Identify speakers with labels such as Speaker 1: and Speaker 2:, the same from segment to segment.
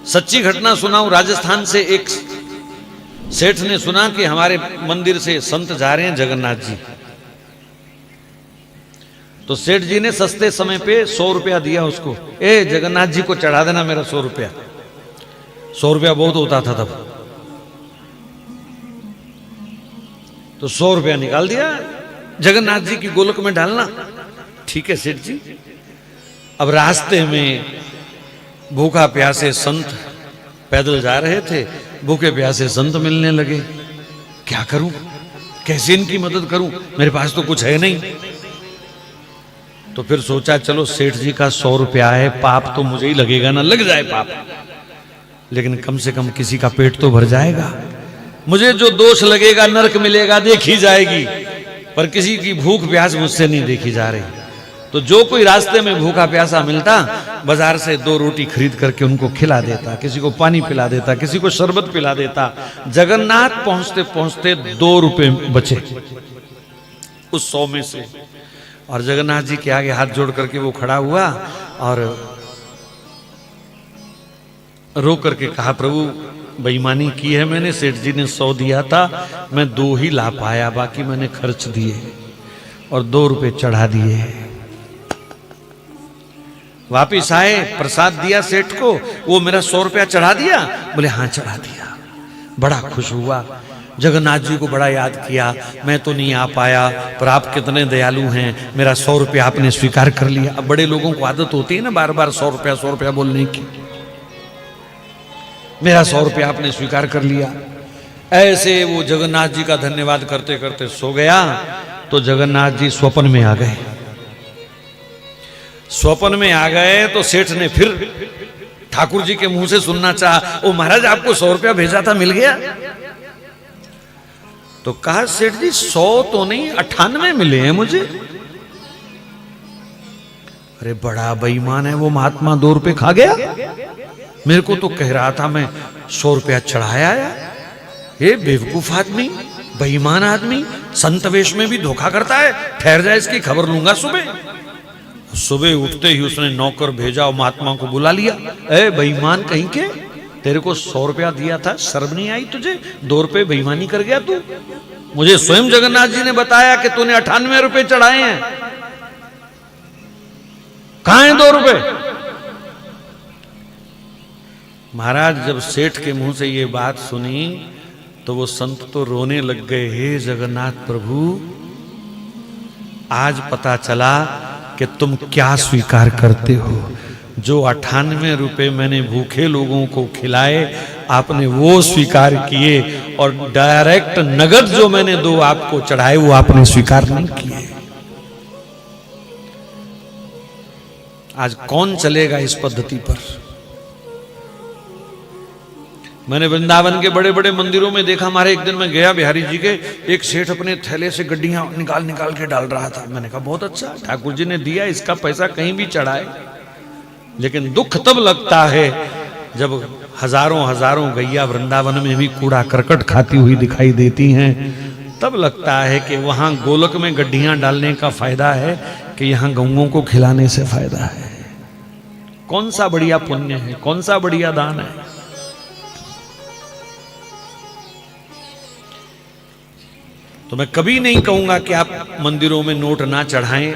Speaker 1: सच्ची घटना सुनाऊं। राजस्थान से एक सेठ ने सुना कि हमारे मंदिर से संत जा रहे हैं जगन्नाथ जी। तो सेठ जी ने सस्ते समय पे 100 रुपया दिया उसको, ए जगन्नाथ जी को चढ़ा देना मेरा 100 रुपया। 100 रुपया बहुत होता था तब। तो 100 रुपया निकाल दिया, जगन्नाथ जी की गोलक में डालना। ठीक है सेठ जी। अब रास्ते में भूखा प्यासे संत पैदल जा रहे थे, भूखे प्यासे संत मिलने लगे। क्या करूं, कैसे इनकी मदद करूं, मेरे पास तो कुछ है नहीं। तो फिर सोचा चलो सेठ जी का 100 रुपया है, पाप तो मुझे ही लगेगा ना, लग जाए पाप, लेकिन कम से कम किसी का पेट तो भर जाएगा। मुझे जो दोष लगेगा, नरक मिलेगा, देखी जाएगी, पर किसी की भूख प्यास मुझसे नहीं देखी जा रही। तो जो कोई रास्ते में भूखा प्यासा मिलता, बाजार से 2 रोटी खरीद करके उनको खिला देता, किसी को पानी पिला देता, किसी को शरबत पिला देता। जगन्नाथ पहुंचते पहुंचते 2 रुपए बचे उस 100 में से। और जगन्नाथ जी के आगे हाथ जोड़ करके वो खड़ा हुआ और रो करके कहा, प्रभु बेईमानी की है मैंने, सेठ जी ने 100 दिया था, मैं 2 ही ला पाया, बाकी मैंने खर्च दिए और 2 रुपए चढ़ा दिए। वापिस आए, प्रसाद दिया सेठ को, वो मेरा 100 रुपया चढ़ा दिया? बोले हाँ चढ़ा दिया। बड़ा खुश हुआ, जगन्नाथ जी को बड़ा याद किया, मैं तो नहीं आ पाया, पर आप कितने दयालु हैं, मेरा 100 रुपया आपने स्वीकार कर लिया। अब बड़े लोगों को आदत होती है ना बार बार 100 रुपया बोलने की। मेरा 100 रुपया आपने स्वीकार कर लिया। ऐसे वो जगन्नाथ जी का धन्यवाद करते करते सो गया। तो जगन्नाथ जी स्वप्न में आ गए। स्वप्न में आ गए तो सेठ ने फिर ठाकुर जी के मुंह से सुनना चाहा, ओ महाराज आपको 100 रुपया भेजा था, मिल गया? तो कहा सेठ जी 100 तो नहीं 98 मिले हैं मुझे। अरे बड़ा बेईमान है वो महात्मा, 2 रुपए खा गया। मेरे को तो कह रहा था मैं 100 रुपया चढ़ाया है। ये बेवकूफ आदमी, बेईमान आदमी, संत वेश में भी धोखा करता है। ठहर जाए, इसकी खबर लूंगा सुबह। सुबह उठते ही उसने नौकर भेजा और महात्मा को बुला लिया। ए बेईमान कहीं के, तेरे को 100 रुपया दिया था, शर्म नहीं आई तुझे? 2 रुपए बेईमानी कर गया तू। मुझे स्वयं जगन्नाथ जी ने बताया कि तूने 98 रुपए चढ़ाए हैं। कहां है 2 रुपए? महाराज जब सेठ के मुंह से ये बात सुनी तो वो संत तो रोने लग गए। हे जगन्नाथ प्रभु, आज पता चला कि तुम क्या स्वीकार करते हो। जो 98 रुपए मैंने भूखे लोगों को खिलाए, आपने वो स्वीकार किए, और डायरेक्ट नगद जो मैंने 2 आपको चढ़ाए वो आपने स्वीकार नहीं किए। आज कौन चलेगा इस पद्धति पर? मैंने वृंदावन के बड़े बड़े मंदिरों में देखा। हमारे एक दिन मैं गया बिहारी जी के, एक सेठ अपने थैले से गड्डियां निकाल निकाल के डाल रहा था। मैंने कहा बहुत अच्छा, ठाकुर जी ने दिया, इसका पैसा कहीं भी चढ़ाए। लेकिन दुख तब लगता है जब हजारों हजारों गैया वृंदावन में भी कूड़ा करकट खाती हुई दिखाई देती हैं। तब लगता है कि वहां गोलक में गड्डियां डालने का फायदा है कि यहां गौओं को खिलाने से फायदा है। कौन सा बढ़िया पुण्य है, कौन सा बढ़िया दान है? तो मैं कभी नहीं कहूंगा कि आप मंदिरों में नोट ना चढ़ाएं,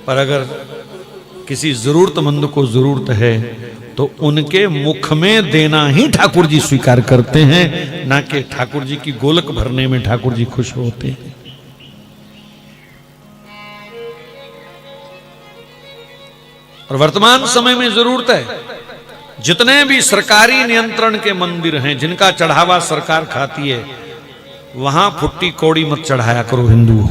Speaker 1: पर अगर किसी जरूरतमंद को जरूरत है तो उनके मुख में देना ही ठाकुर जी स्वीकार करते हैं, ना कि ठाकुर जी की गोलक भरने में ठाकुर जी खुश होते हैं। और वर्तमान समय में जरूरत है, जितने भी सरकारी नियंत्रण के मंदिर हैं जिनका चढ़ावा सरकार खाती है, वहां फुट्टी कौड़ी मत चढ़ाया करो हिंदुओं।